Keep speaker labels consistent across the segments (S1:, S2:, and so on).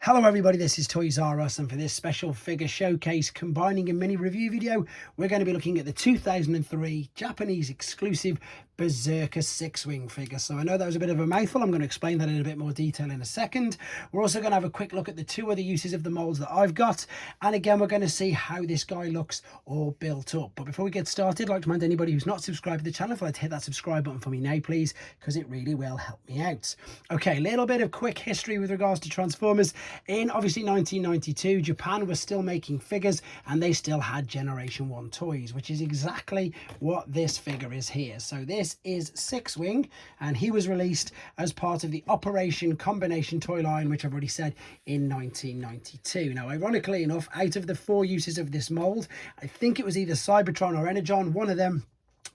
S1: Hello everybody, this is Toys R Us, and for this special figure showcase combining and mini review video, we're going to be looking at the 2003 Japanese exclusive Berserker Sixwing figure. So I know that was a bit of a mouthful. I'm going to explain that in a bit more detail in a second. We're also going to have a quick look at the two other uses of the molds that I've got, and again we're going to see how this guy looks all built up. But before we get started, I'd like to remind anybody who's not subscribed to the channel, if I'd hit that subscribe button for me now please, because it really will help me out. Okay, a little bit of quick history with regards to Transformers. In obviously 1992, Japan was still making figures and they still had Generation 1 toys, which is exactly what this figure is here. So this is Sixwing, and he was released as part of the Operation Combination toy line, which I've already said, in 1992. Now, ironically enough, out of the four uses of this mold, I think it was either Cybertron or Energon, one of them.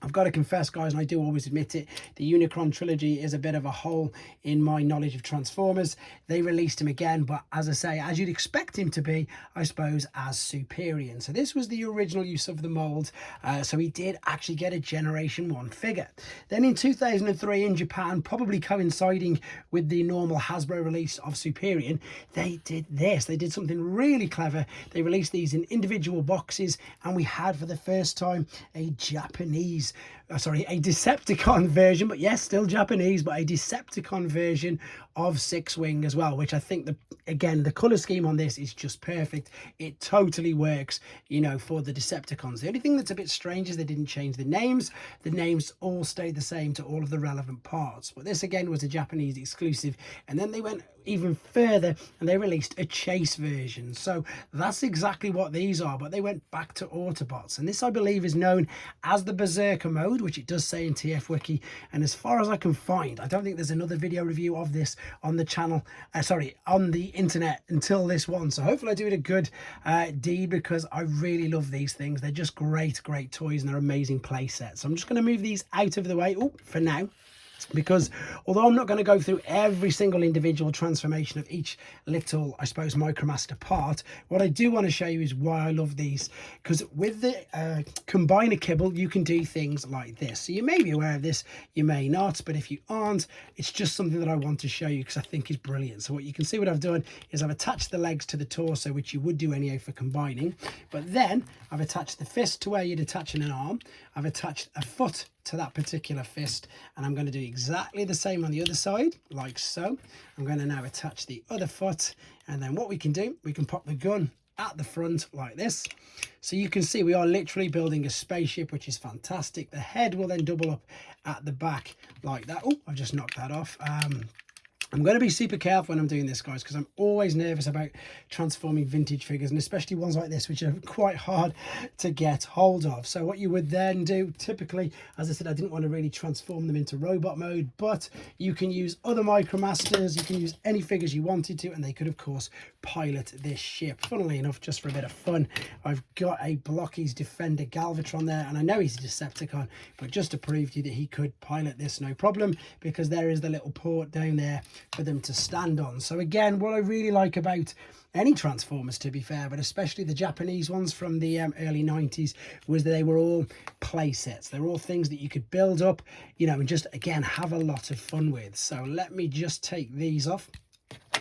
S1: I've got to confess, guys, and I do always admit it, the Unicron trilogy is a bit of a hole in my knowledge of Transformers. They released him again, but as I say, as you'd expect him to be, I suppose, as Superion. So this was the original use of the mold, so he did actually get a Generation 1 figure. Then in 2003 in Japan, probably coinciding with the normal Hasbro release of Superion, they did this. They did something really clever. They released these in individual boxes, and we had for the first time a a Decepticon version, but yes, still Japanese, but a Decepticon version of Sixwing as well, which I think, again, the colour scheme on this is just perfect. It totally works, you know, for the Decepticons. The only thing that's a bit strange is they didn't change the names. The names all stayed the same to all of the relevant parts, but this again was a Japanese exclusive. And then they went even further and they released a chase version. So that's exactly what these are, but they went back to Autobots, and this, I believe, is known as the Berserker mode, which it does say in TF Wiki. And as far as I can find, I don't think there's another video review of this on the channel, on the internet until this one. So hopefully I do it a good deed, because I really love these things. They're just great toys, and they're amazing play sets. So I'm just going to move these out of the way for now, because although I'm not going to go through every single individual transformation of each little, I suppose, Micromaster part, what I do want to show you is why I love these. Because with the combiner kibble, you can do things like this. So you may be aware of this, you may not, but if you aren't, it's just something that I want to show you because I think is brilliant. So what you can see, what I've done is I've attached the legs to the torso, which you would do anyhow for combining, but then I've attached the fist to where you'd attach an arm. I've attached a foot to that particular fist, and I'm going to do exactly the same on the other side, like so. I'm going to now attach the other foot, and then what we can do, we can pop the gun at the front like this. So you can see we are literally building a spaceship, which is fantastic. The head will then double up at the back like that. Oh, I've just knocked that off. I'm going to be super careful when I'm doing this, guys, because I'm always nervous about transforming vintage figures, and especially ones like this, which are quite hard to get hold of. So what you would then do, typically, as I said, I didn't want to really transform them into robot mode, but you can use other Micromasters, you can use any figures you wanted to, and they could, of course, pilot this ship. Funnily enough, just for a bit of fun, I've got a Blocky's Defender Galvatron there, and I know he's a Decepticon, but just to prove to you that he could pilot this no problem, because there is the little port down there for them to stand on. So again, what I really like about any Transformers, to be fair, but especially the Japanese ones from the early 90s, was that they were all play sets. They're all things that you could build up, you know, and just, again, have a lot of fun with. So let me just take these off.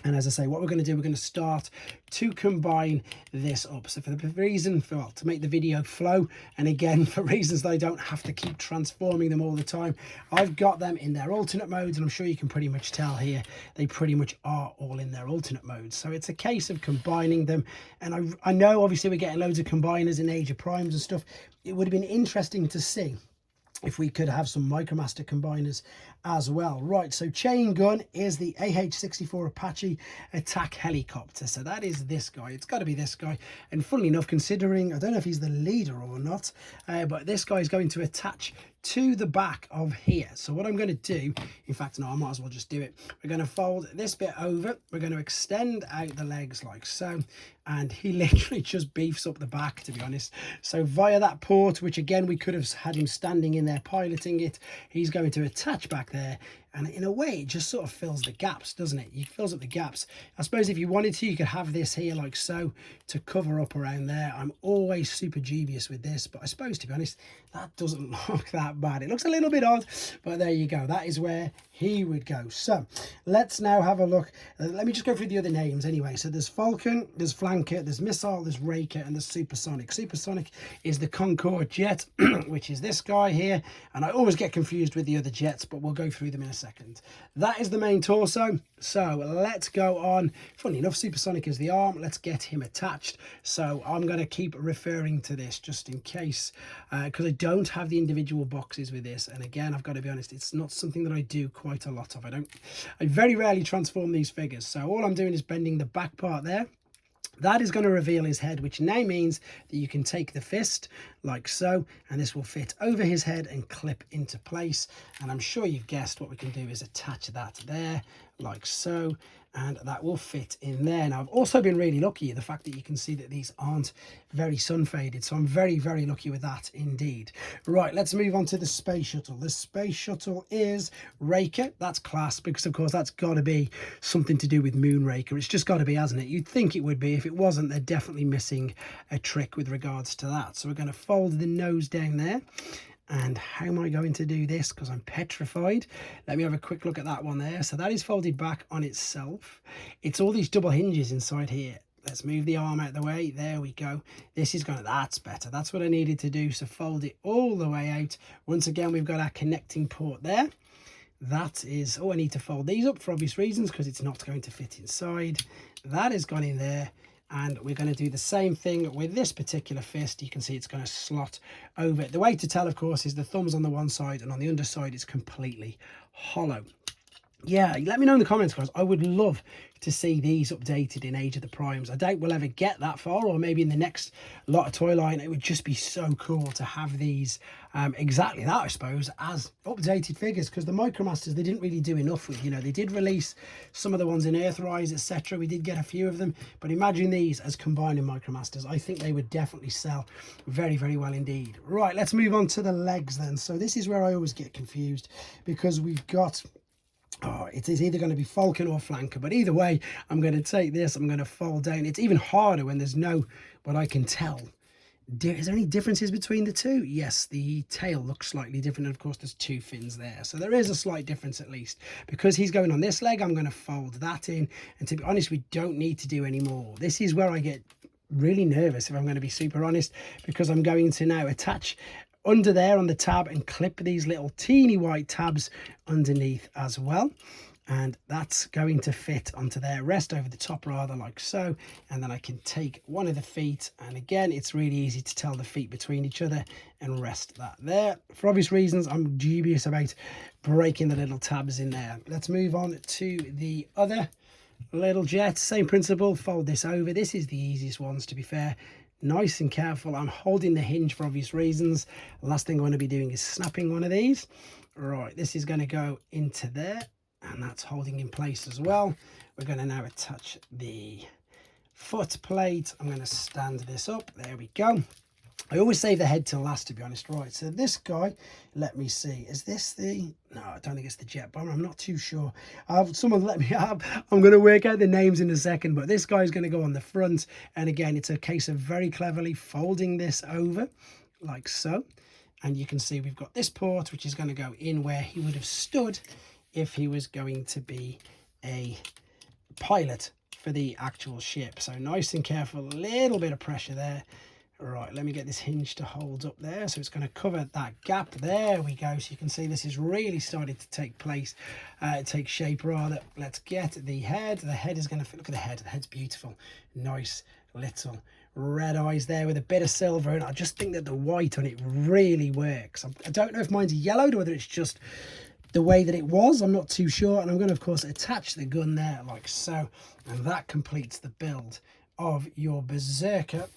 S1: And as I say, what we're going to do, we're going to start to combine this up. So for the reason, well, to make the video flow, and again, for reasons that I don't have to keep transforming them all the time, I've got them in their alternate modes, and I'm sure you can pretty much tell here, they pretty much are all in their alternate modes. So it's a case of combining them. And I know, obviously, we're getting loads of combiners in Age of Primes and stuff. It would have been interesting to see if we could have some Micromaster combiners as well. Right, so chain gun is the AH-64 Apache attack helicopter. So that is this guy. It's got to be this guy. And funnily enough, considering, I don't know if he's the leader or not, but this guy is going to attach to the back of here. So what I'm going to do, in fact, no, I might as well just do it. We're going to fold this bit over. We're going to extend out the legs like so. And he literally just beefs up the back, to be honest. So via that port, which again, we could have had him standing in there piloting it, he's going to attach back there. And in a way, it just sort of fills the gaps, doesn't it? It fills up the gaps. I suppose if you wanted to, you could have this here like so to cover up around there. I'm always super dubious with this, but I suppose, to be honest, that doesn't look that that bad. It looks a little bit odd, but there you go. That is where he would go. So let's now have a look. Let me just go through the other names anyway. So there's Falcon, there's Flanker, there's Missile, there's Raker, and there's Supersonic. Supersonic is the Concorde jet, which is this guy here. And I always get confused with the other jets, but we'll go through them in a second. That is the main torso. So let's go on. Funny enough, Supersonic is the arm. Let's get him attached. So I'm going to keep referring to this just in case, because I don't have the individual boxes with this. And again, I've got to be honest, it's not something that I do quite a lot of. I very rarely transform these figures. So all I'm doing is bending the back part there. That is going to reveal his head, which now means that you can take the fist like so, and this will fit over his head and clip into place. And I'm sure you've guessed what we can do is attach that there like so, and that will fit in there. Now, I've also been really lucky, the fact that you can see that these aren't very sun faded, so I'm very, very lucky with that indeed. Right, let's move on to the space shuttle. The space shuttle is Raker. That's class, because of course that's got to be something to do with Moonraker. It's just got to be, hasn't it? You'd think it would be. If it wasn't, they're definitely missing a trick with regards to that. So we're going to fold the nose down there. And how am I going to do this? Because I'm petrified. Let me have a quick look at that one there. So that is folded back on itself. It's all these double hinges inside here. Let's move the arm out of the way. There we go. This is going to, that's better. That's what I needed to do. So fold it all the way out. Once again, we've got our connecting port there. That is, oh, I need to fold these up for obvious reasons because it's not going to fit inside. That has gone in there. And we're going to do the same thing with this particular fist. You can see it's going to slot over. The way to tell, of course, is the thumbs on the one side, and on the underside it's completely hollow. Yeah, let me know in the comments, guys. I would love to see these updated in Age of the Primes. I doubt we'll ever get that far, or maybe in the next lot of toy line. It would just be so cool to have these exactly that, I suppose, as updated figures, because the Micromasters, they didn't really do enough with, you know, they did release some of the ones in Earthrise, etc. We did get a few of them, but imagine these as combining Micromasters. I think they would definitely sell very, very well indeed. Right, let's move on to the legs then. So this is where I always get confused, because we've got, oh, it is either going to be Falcon or Flanker, but either way, I'm going to take this, I'm going to fold down. It's even harder when there's no, what I can tell. Is there any differences between the two? Yes, the tail looks slightly different, and of course there's two fins there, so there is a slight difference at least. Because he's going on this leg, I'm going to fold that in, and to be honest, we don't need to do any more. This is where I get really nervous, if I'm going to be super honest, because I'm going to now attach under there on the tab and clip these little teeny white tabs underneath as well, and that's going to fit onto there, rest over the top rather like so. And then I can take one of the feet, and again, it's really easy to tell the feet between each other, and rest that there. For obvious reasons, I'm dubious about breaking the little tabs in there. Let's move on to the other little jet. Same principle, fold this over. This is the easiest ones, to be fair. Nice and careful. I'm holding the hinge for obvious reasons. The last thing I'm going to be doing is snapping one of these. Right, this is going to go into there, and that's holding in place as well. We're going to now attach the foot plate. I'm going to stand this up. There we go. I always save the head till last, to be honest. Right, so this guy, let me see, is this the, no, I don't think it's the jet bomber, I'm not too sure. Someone let me up. I'm going to work out the names in a second, but this guy's going to go on the front, and again, it's a case of very cleverly folding this over like so, and you can see we've got this port, which is going to go in where he would have stood if he was going to be a pilot for the actual ship. So nice and careful, a little bit of pressure there. Right, let me get this hinge to hold up there, so it's going to cover that gap. There we go. So you can see this is really starting to take place, take shape rather. Let's get the head. The head is going to fit. Look at the head. The head's beautiful. Nice little red eyes there with a bit of silver, and I just think that the white on it really works. I don't know if mine's yellowed or whether it's just the way that it was. I'm not too sure. And I'm going to, of course, attach the gun there like so, and that completes the build of your Berserker.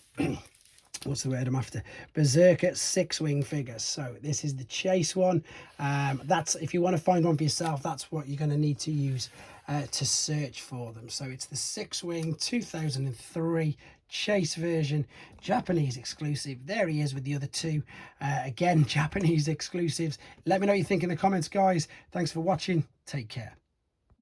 S1: What's the word I'm after? Berserker Sixwing figures. So this is the chase one. That's, if you want to find one for yourself, that's what you're going to need to use to search for them. So it's the Sixwing 2003 chase version, Japanese exclusive. There he is with the other two. Again, Japanese exclusives. Let me know what you think in the comments, guys. Thanks for watching. Take care.